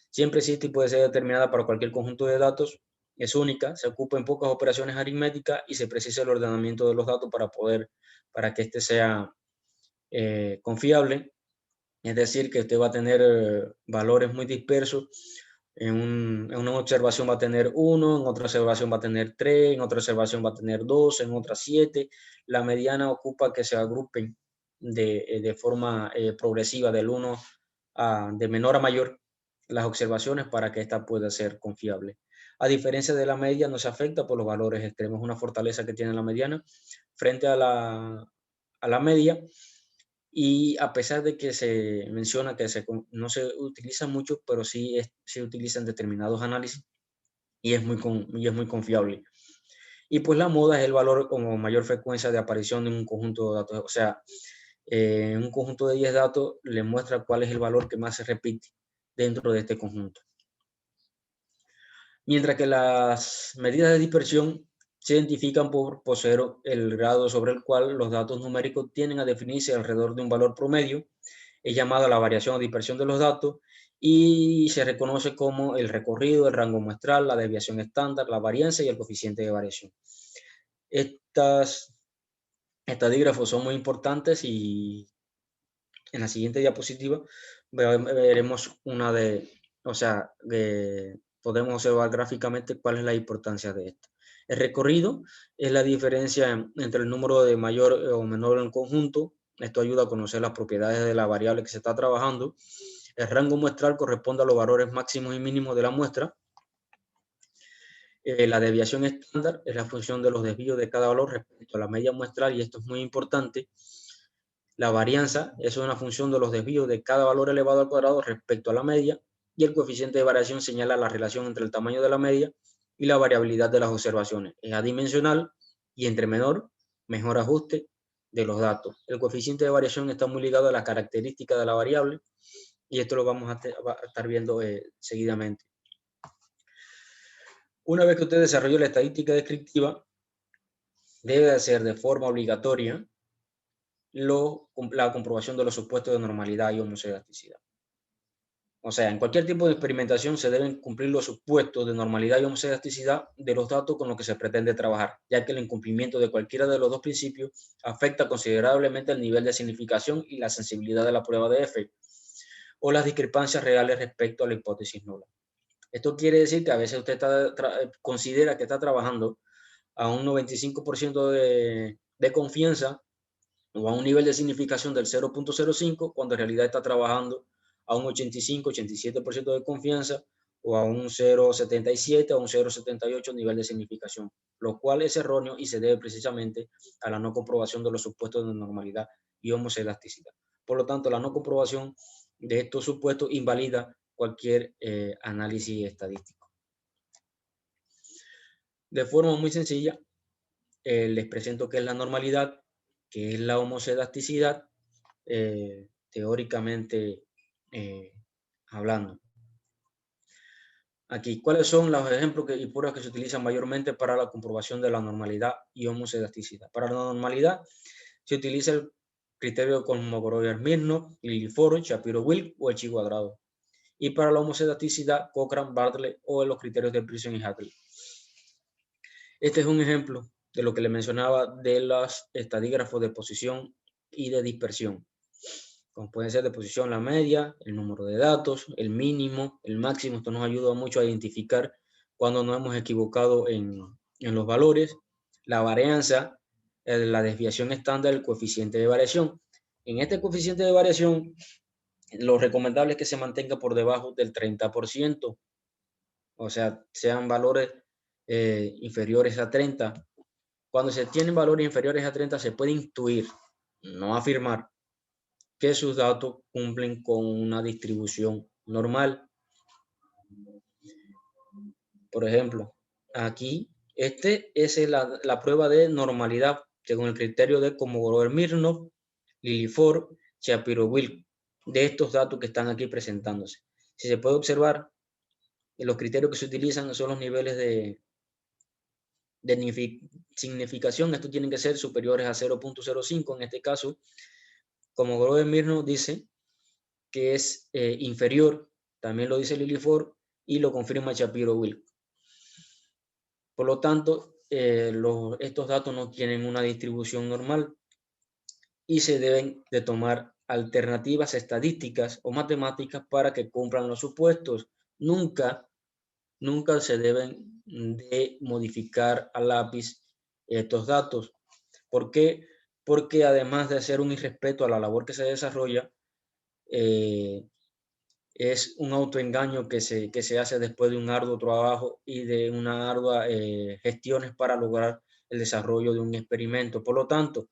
[SPEAKER 1] Siempre existe y puede ser determinada para cualquier conjunto de datos, es única, se ocupa en pocas operaciones aritméticas y se precisa el ordenamiento de los datos para que este sea confiable. Es decir, que usted va a tener valores muy dispersos. En una observación va a tener 1, en otra observación va a tener 3, en otra observación va a tener 2, en otra 7. La mediana ocupa que se agrupen de forma progresiva del 1 de menor a mayor las observaciones para que esta pueda ser confiable. A diferencia de la media, no se afecta por los valores extremos. Una fortaleza que tiene la mediana frente a la media. Y a pesar de que se menciona que no se utiliza mucho, pero sí se utiliza en determinados análisis y es muy confiable. Y pues la moda es el valor con mayor frecuencia de aparición en un conjunto de datos. O sea, en un conjunto de 10 datos le muestra cuál es el valor que más se repite dentro de este conjunto. Mientras que las medidas de dispersión se identifican por poseer el grado sobre el cual los datos numéricos tienden a definirse alrededor de un valor promedio. es llamada la variación o dispersión de los datos y se reconoce como el recorrido, el rango muestral, la desviación estándar, la varianza y el coeficiente de variación. Estos estadígrafos son muy importantes y en la siguiente diapositiva veremos podemos observar gráficamente cuál es la importancia de esto. El recorrido es la diferencia entre el número de mayor o menor en conjunto. Esto ayuda a conocer las propiedades de la variable que se está trabajando. El rango muestral corresponde a los valores máximos y mínimos de la muestra. La desviación estándar es la función de los desvíos de cada valor respecto a la media muestral, y esto es muy importante. La varianza es una función de los desvíos de cada valor elevado al cuadrado respecto a la media, y el coeficiente de variación señala la relación entre el tamaño de la media y la variabilidad de las observaciones. Es adimensional y entre menor, mejor ajuste de los datos. El coeficiente de variación está muy ligado a la característica de la variable, y esto lo vamos a estar viendo seguidamente. Una vez que usted desarrolló la estadística descriptiva, debe hacer de forma obligatoria la comprobación de los supuestos de normalidad y homocedasticidad. O sea, en cualquier tipo de experimentación se deben cumplir los supuestos de normalidad y homocedasticidad de los datos con los que se pretende trabajar, ya que el incumplimiento de cualquiera de los dos principios afecta considerablemente el nivel de significación y la sensibilidad de la prueba de F, o las discrepancias reales respecto a la hipótesis nula. Esto quiere decir que a veces usted considera que está trabajando a un 95% de confianza o a un nivel de significación del 0.05, cuando en realidad está trabajando a un 85-87% de confianza, o a un 0.77 o un 0.78 nivel de significación, lo cual es erróneo y se debe precisamente a la no comprobación de los supuestos de normalidad y homocedasticidad. Por lo tanto, la no comprobación de estos supuestos invalida cualquier análisis estadístico. De forma muy sencilla, les presento qué es la normalidad, qué es la homocedasticidad, teóricamente hablando. Aquí, ¿cuáles son los ejemplos y pruebas que se utilizan mayormente para la comprobación de la normalidad y homocedasticidad? Para la normalidad se utiliza el criterio de Kolmogorov-Smirnov, Liliford, Shapiro-Wilk o el chi cuadrado. Y para la homocedasticidad, Cochran, Bartlett o los criterios de Pearson y Hadley. Este es un ejemplo de lo que le mencionaba de los estadígrafos de posición y de dispersión, como pueden ser de posición la media, el número de datos, el mínimo, el máximo. Esto nos ayuda mucho a identificar cuando nos hemos equivocado en los valores, la varianza, la desviación estándar, el coeficiente de variación. En este coeficiente de variación, lo recomendable es que se mantenga por debajo del 30%, o sea, sean valores inferiores a 30. Cuando se tienen valores inferiores a 30, se puede intuir, no afirmar, que sus datos cumplen con una distribución normal. Por ejemplo, aquí, es la prueba de normalidad según el criterio de Kolmogorov-Smirnov, Liliford, Shapiro-Wilk, de estos datos que están aquí presentándose. Si se puede observar, los criterios que se utilizan son los niveles de significación. Estos tienen que ser superiores a 0.05. En este caso, Kolmogorov-Smirnov dice que es inferior, también lo dice Liliford y lo confirma Shapiro-Wilk. Por lo tanto, estos datos no tienen una distribución normal y se deben de tomar alternativas estadísticas o matemáticas para que cumplan los supuestos. Nunca se deben de modificar a lápiz estos datos. ¿Por qué? Porque además de ser un irrespeto a la labor que se desarrolla, es un autoengaño que se hace después de un arduo trabajo y de una ardua gestiones para lograr el desarrollo de un experimento. Por lo tanto,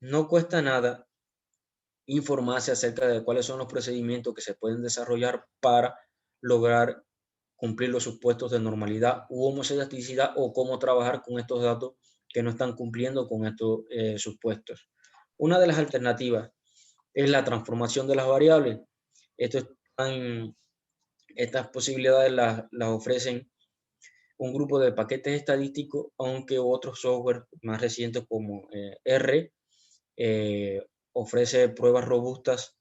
[SPEAKER 1] no cuesta nada informarse acerca de cuáles son los procedimientos que se pueden desarrollar para lograr cumplir los supuestos de normalidad u homocedasticidad, o cómo trabajar con estos datos que no están cumpliendo con estos supuestos. Una de las alternativas es la transformación de las variables. Estas posibilidades las ofrecen un grupo de paquetes estadísticos, aunque otros software más recientes como R ofrece pruebas robustas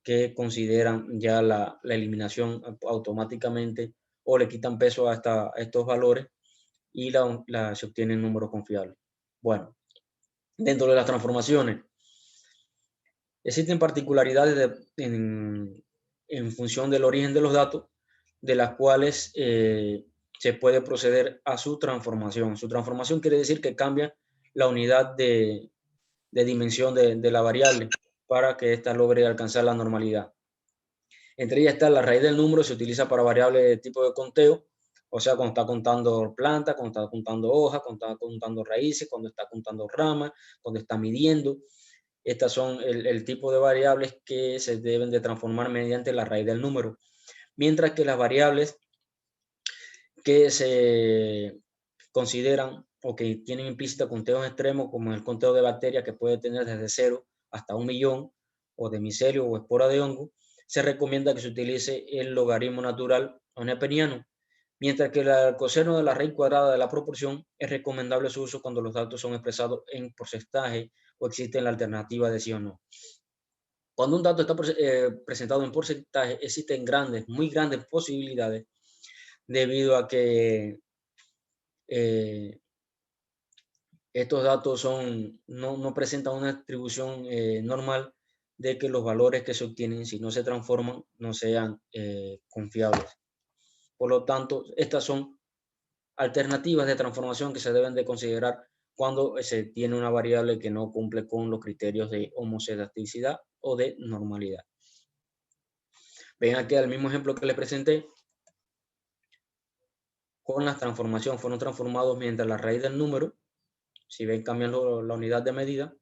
[SPEAKER 1] que consideran ya la eliminación automáticamente o le quitan peso a estos valores y se obtienen números confiables. Bueno, dentro de las transformaciones, existen particularidades en función del origen de los datos, de las cuales se puede proceder a su transformación. Su transformación quiere decir que cambia la unidad de dimensión de la variable para que ésta logre alcanzar la normalidad. Entre ellas está la raíz del número, se utiliza para variables de tipo de conteo, o sea, cuando está contando plantas, cuando está contando hojas, cuando está contando raíces, cuando está contando ramas, cuando está midiendo. Estas son el tipo de variables que se deben de transformar mediante la raíz del número. Mientras que las variables que se consideran o que tienen implícita conteos extremos, como el conteo de bacterias que puede tener desde 0 hasta 1.000.000, o de micelio o espora de hongo, se recomienda que se utilice el logaritmo natural o neperiano, mientras que el coseno de la raíz cuadrada de la proporción es recomendable su uso cuando los datos son expresados en porcentaje o existe la alternativa de sí o no. Cuando un dato está presentado en porcentaje, existen muy grandes posibilidades debido a que estos datos no presentan una distribución normal de que los valores que se obtienen, si no se transforman, no sean confiables. Por lo tanto, estas son alternativas de transformación que se deben de considerar cuando se tiene una variable que no cumple con los criterios de homozedaticidad o de normalidad. Ven aquí el mismo ejemplo que les presenté. Con la transformación fueron transformados mientras la raíz del número, si ven cambiando la unidad de medida,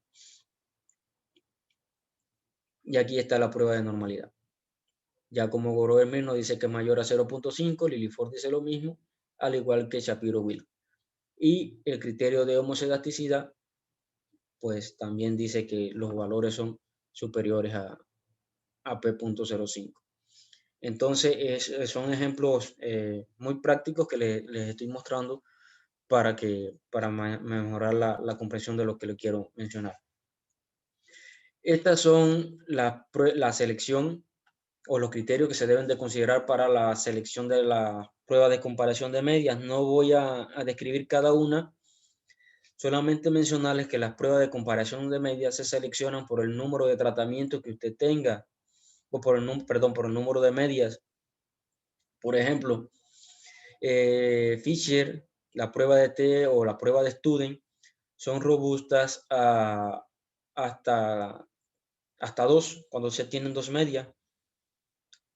[SPEAKER 1] y aquí está la prueba de normalidad. Ya como Grover nos dice que es mayor a 0.5, Liliford dice lo mismo, al igual que Shapiro-Wilk. Y el criterio de homozedaticidad, pues también dice que los valores son superiores a P.05. Entonces, son ejemplos muy prácticos que les estoy mostrando para mejorar la comprensión de lo que le quiero mencionar. Estas son la selección o los criterios que se deben de considerar para la selección de la prueba de comparación de medias. No voy a describir cada una, solamente mencionarles que las pruebas de comparación de medias se seleccionan por el número de tratamientos que usted tenga, o por el número de medias. Por ejemplo, Fisher, la prueba de T o la prueba de Student son robustas hasta 2, cuando se tienen 2 medias.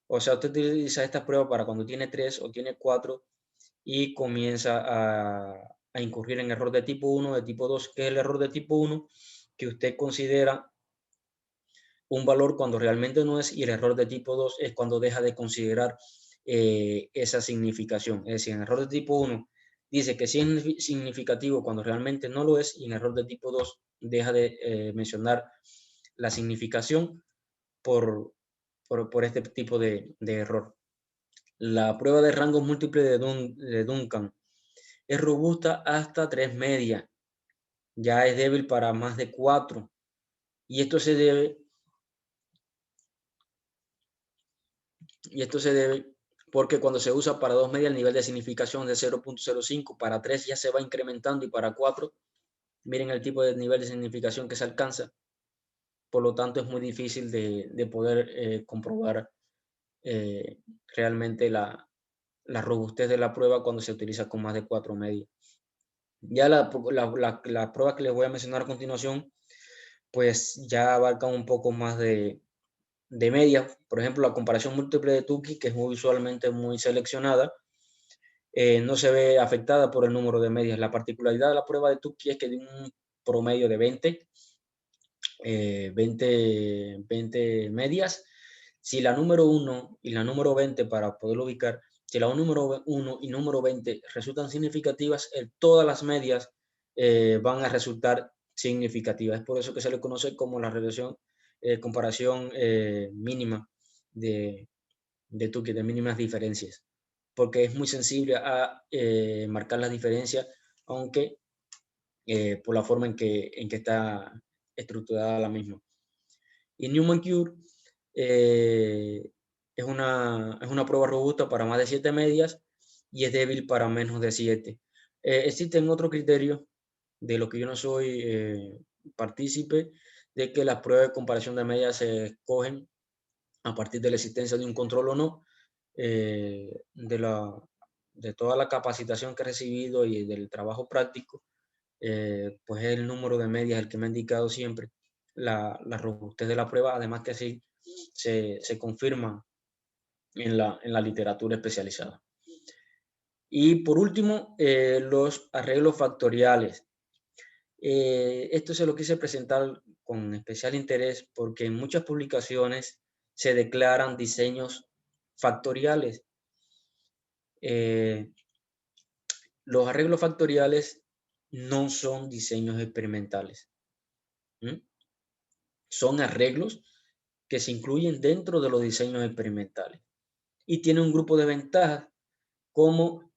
[SPEAKER 1] O sea, usted utiliza esta prueba para cuando tiene 3 o tiene 4 y comienza a incurrir en error de tipo 1, de tipo 2. ¿Qué es el error de tipo 1? Que usted considera un valor cuando realmente no es, y el error de tipo 2 es cuando deja de considerar esa significación. Es decir, en error de tipo 1 dice que sí es significativo cuando realmente no lo es, y en error de tipo 2 deja de mencionar la significación por este tipo de error. La prueba de rangos múltiples de Duncan es robusta hasta 3 medias, ya es débil para más de 4, y esto se debe porque cuando se usa para 2 medias el nivel de significación de 0.05, para 3 ya se va incrementando, y para 4, miren el tipo de nivel de significación que se alcanza. Por lo tanto, es muy difícil de poder comprobar realmente la robustez de la prueba cuando se utiliza con más de 4 medias. Ya la prueba que les voy a mencionar a continuación, pues ya abarca un poco más de medias. Por ejemplo, la comparación múltiple de Tukey, que es usualmente muy seleccionada, no se ve afectada por el número de medias. La particularidad de la prueba de Tukey es que de un promedio de 20 medias, si la número 1 y la número 20, para poderlo ubicar, si la número 1 y número 20 resultan significativas, todas las medias van a resultar significativas. Es por eso que se le conoce como la comparación mínima de Tukey, de mínimas diferencias, porque es muy sensible a marcar las diferencias, aunque por la forma en que está estructurada la misma. Y Newman-Cure es una prueba robusta para más de 7 medias y es débil para menos de 7. Existen otros criterios de lo que yo no soy partícipe, de que las pruebas de comparación de medias se escogen a partir de la existencia de un control o no, de toda la capacitación que he recibido y del trabajo práctico, pues es el número de medias el que me ha indicado siempre la robustez de la prueba, además que así se confirma en la literatura especializada. Y por último, los arreglos factoriales. Esto se lo quise presentar con especial interés porque en muchas publicaciones se declaran diseños factoriales. Los arreglos factoriales no son diseños experimentales. Son arreglos que se incluyen dentro de los diseños experimentales y tienen un grupo de ventajas como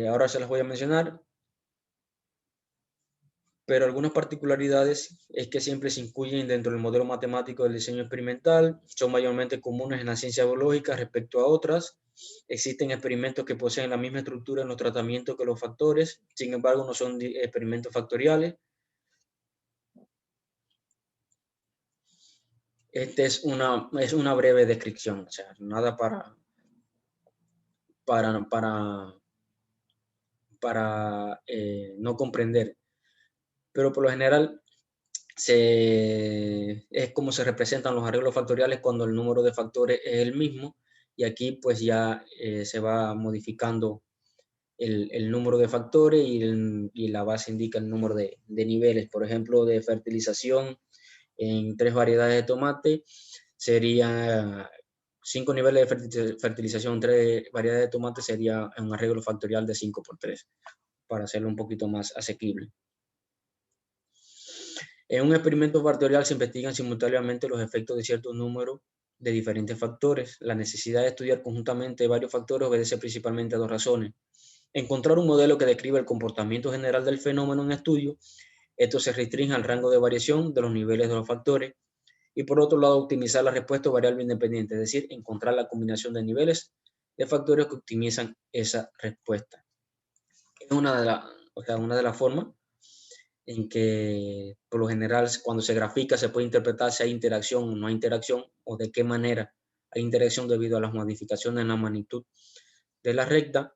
[SPEAKER 1] ahora se las voy a mencionar, pero algunas particularidades es que siempre se incluyen dentro del modelo matemático del diseño experimental, son mayormente comunes en la ciencia biológica respecto a otras. Existen experimentos que poseen la misma estructura en los tratamientos que los factores, sin embargo no son experimentos factoriales. Esta es una breve descripción, o sea, nada para no comprender, pero por lo general es como se representan los arreglos factoriales cuando el número de factores es el mismo, y aquí pues ya se va modificando el número de factores y la base indica el número de niveles. Por ejemplo, de fertilización en 3 variedades de tomate sería 5 niveles de fertilización en 3 variedades de tomate, sería un arreglo factorial de 5 por 3, para hacerlo un poquito más asequible. En un experimento factorial se investigan simultáneamente los efectos de cierto número de diferentes factores. La necesidad de estudiar conjuntamente varios factores obedece principalmente a 2 razones. Encontrar un modelo que describa el comportamiento general del fenómeno en estudio. Esto se restringe al rango de variación de los niveles de los factores. Y por otro lado, optimizar la respuesta variable independiente, es decir, encontrar la combinación de niveles de factores que optimizan esa respuesta. Es una de las formas en que por lo general cuando se grafica se puede interpretar si hay interacción o no hay interacción, o de qué manera hay interacción debido a las modificaciones en la magnitud de la recta,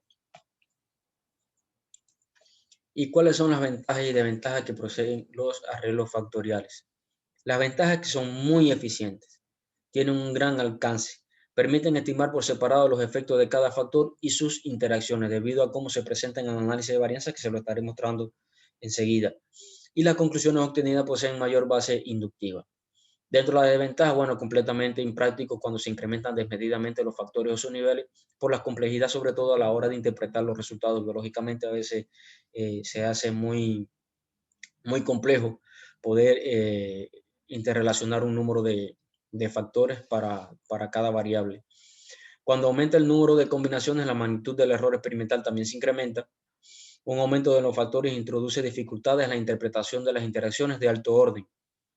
[SPEAKER 1] y cuáles son las ventajas y desventajas que poseen los arreglos factoriales. Las ventajas es que son muy eficientes, tienen un gran alcance, permiten estimar por separado los efectos de cada factor y sus interacciones debido a cómo se presentan en el análisis de varianza, que se lo estaré mostrando enseguida. Y las conclusiones obtenidas poseen mayor base inductiva. Dentro de la desventaja, bueno, completamente impráctico cuando se incrementan desmedidamente los factores o sus niveles por la complejidad, sobre todo a la hora de interpretar los resultados. Biológicamente a veces se hace muy complejo poder interrelacionar un número de factores para cada variable. Cuando aumenta el número de combinaciones, la magnitud del error experimental también se incrementa. Un aumento de los factores introduce dificultades en la interpretación de las interacciones de alto orden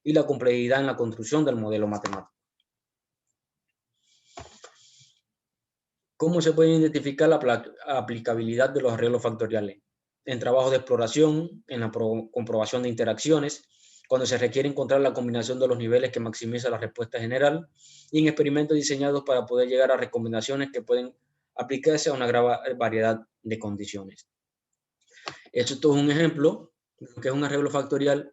[SPEAKER 1] y la complejidad en la construcción del modelo matemático. ¿Cómo se puede identificar la aplicabilidad de los arreglos factoriales? En trabajos de exploración, en la comprobación de interacciones, cuando se requiere encontrar la combinación de los niveles que maximiza la respuesta general, y en experimentos diseñados para poder llegar a recomendaciones que pueden aplicarse a una gran variedad de condiciones. Esto es un ejemplo de lo que es un arreglo factorial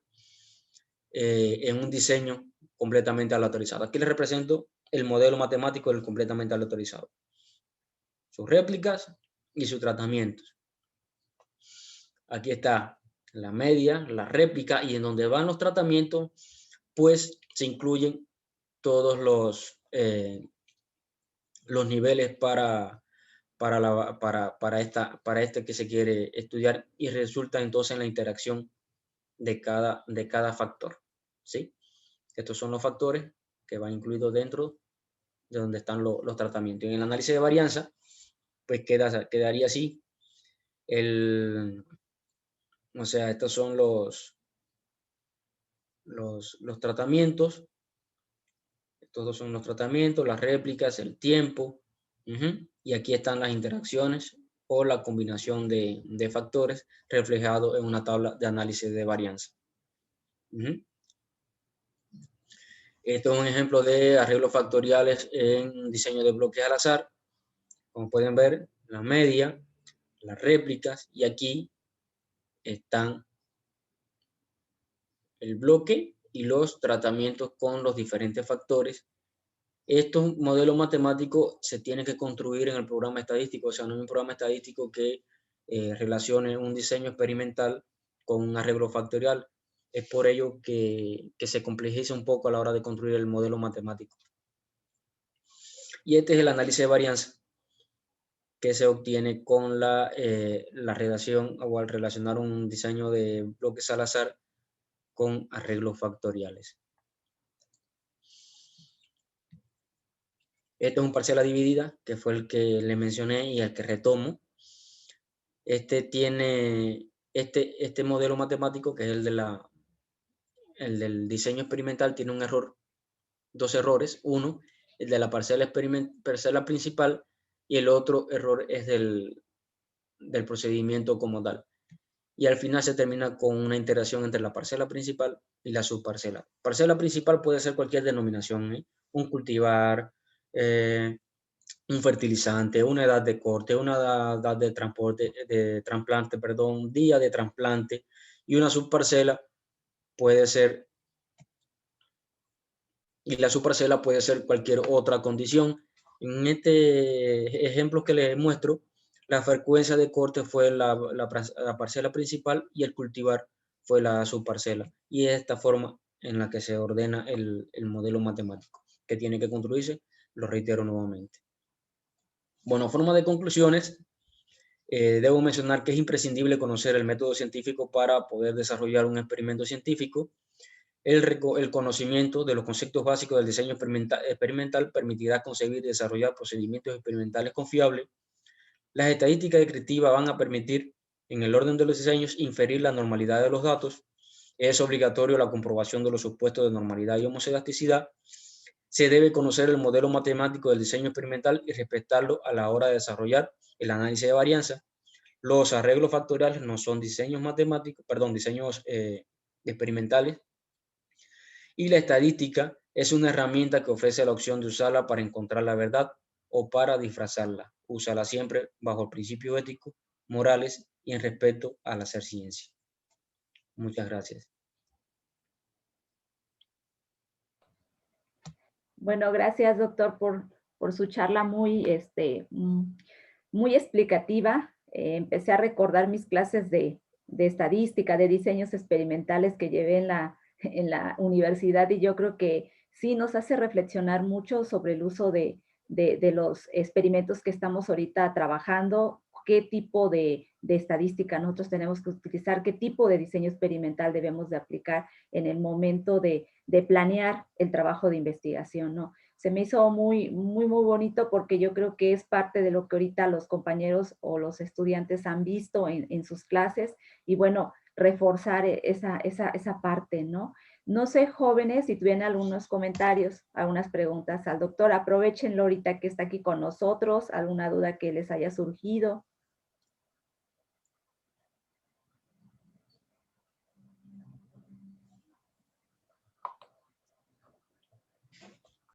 [SPEAKER 1] en un diseño completamente aleatorizado. Aquí les represento el modelo matemático del completamente aleatorizado, sus réplicas y sus tratamientos. Aquí está la media, la réplica, y en donde van los tratamientos, pues se incluyen todos los niveles para este que se quiere estudiar, y resulta entonces en la interacción de cada factor, ¿sí? Estos son los factores que van incluidos dentro de donde están los tratamientos. En el análisis de varianza, pues quedaría así. O sea, estos son los tratamientos. Estos dos son los tratamientos, las réplicas, el tiempo. Y aquí están las interacciones o la combinación de factores reflejado en una tabla de análisis de varianza. Esto es un ejemplo de arreglos factoriales en diseño de bloques al azar. Como pueden ver, la media, las réplicas, y aquí están el bloque y los tratamientos con los diferentes factores. Estos modelos matemáticos se tienen que construir en el programa estadístico, o sea, no es un programa estadístico que relacione un diseño experimental con un arreglo factorial. Es por ello que se complejiza un poco a la hora de construir el modelo matemático. Y este es el análisis de varianza que se obtiene con la redacción o al relacionar un diseño de bloques al azar con arreglos factoriales. Este es un parcela dividida, que fue el que le mencioné y el que retomo. Este tiene este modelo matemático, que es el del diseño experimental, tiene un error, dos errores. Uno, el de la parcela principal, y el otro error es del procedimiento como tal. Y al final se termina con una interacción entre la parcela principal y la subparcela. Parcela principal puede ser cualquier denominación, un cultivar, un fertilizante, una edad de corte, una edad de trasplante, perdón, día de trasplante, y una subparcela puede ser, y la subparcela puede ser cualquier otra condición. En este ejemplo que les muestro, la frecuencia de corte fue la parcela principal y el cultivar fue la subparcela. Y es esta forma en la que se ordena el modelo matemático, que tiene que construirse, lo reitero nuevamente. Bueno, forma de conclusiones. Debo mencionar que es imprescindible conocer el método científico para poder desarrollar un experimento científico. El conocimiento de los conceptos básicos del diseño experimental permitirá concebir y desarrollar procedimientos experimentales confiables. Las estadísticas descriptivas van a permitir, en el orden de los diseños, inferir la normalidad de los datos. Es obligatorio la comprobación de los supuestos de normalidad y homocedasticidad. Se debe conocer el modelo matemático del diseño experimental y respetarlo a la hora de desarrollar el análisis de varianza. Los arreglos factoriales no son diseños matemáticos, perdón, diseños experimentales. Y la estadística es una herramienta que ofrece la opción de usarla para encontrar la verdad o para disfrazarla. Úsala siempre bajo principios éticos, morales y en respeto al hacer ciencia. Muchas gracias.
[SPEAKER 2] Bueno, gracias, doctor, por su charla muy explicativa. Empecé a recordar mis clases de estadística, de diseños experimentales que llevé en la universidad, y yo creo que sí nos hace reflexionar mucho sobre el uso de los experimentos que estamos ahorita trabajando, qué tipo de estadística nosotros tenemos que utilizar, qué tipo de diseño experimental debemos de aplicar en el momento de planear el trabajo de investigación, ¿no? Se me hizo muy bonito, porque yo creo que es parte de lo que ahorita los compañeros o los estudiantes han visto en sus clases, y bueno, reforzar esa parte, ¿no? No sé, jóvenes, si tuvieran algunos comentarios, algunas preguntas al doctor, aprovechenlo ahorita que está aquí con nosotros, alguna duda que les haya surgido.